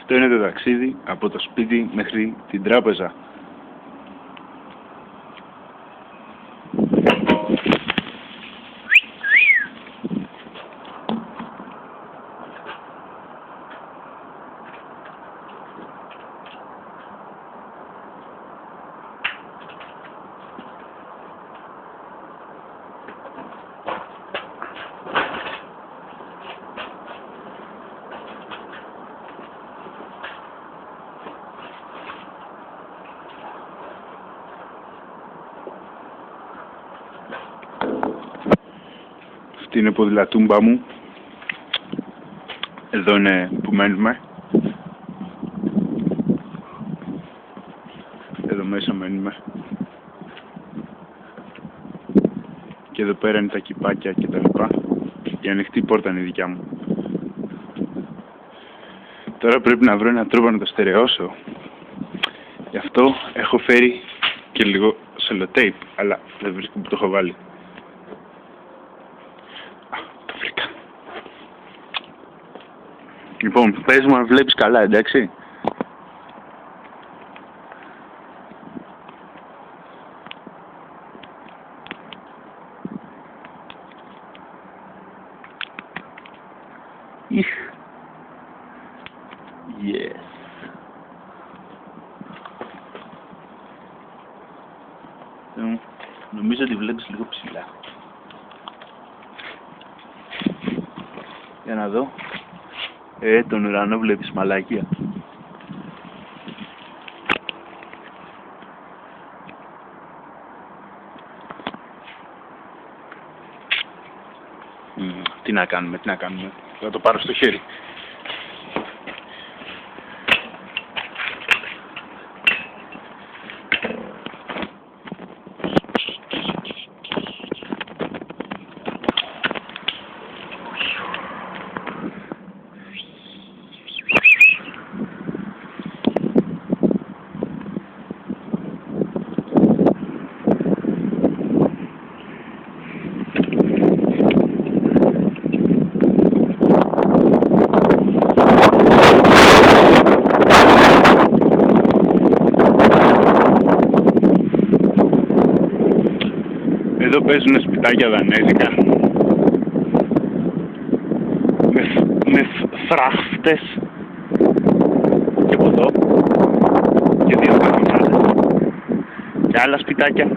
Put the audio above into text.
Αυτό είναι το ταξίδι από το σπίτι μέχρι την τράπεζα. Αυτή είναι η ποδηλατούμπα μου. Εδώ είναι που μένουμε. Εδώ μέσα μένουμε. Και εδώ πέρα είναι τα κυπάκια και τα λοιπά. Η ανοιχτή πόρτα είναι η δικιά μου. Τώρα πρέπει να βρω έναν τρόπο να το στερεώσω. Γι' αυτό έχω φέρει και λίγο σελοτέιπ, αλλά δεν βρίσκω που το έχω βάλει. Το βρήκα. Λοιπόν, πες μου αν βλέπεις καλά, εντάξει. Yes. Νομίζω ότι βλέπεις λίγο ψηλά. Για να δω. Τον ουρανό βλέπεις, μαλακία. Τι να κάνουμε. Θα το πάρω στο χέρι. Εδώ παίζουνε σπιτάκια δανέζικα με φράχτες και από εδώ και δύο παγωνάδες και άλλα σπιτάκια.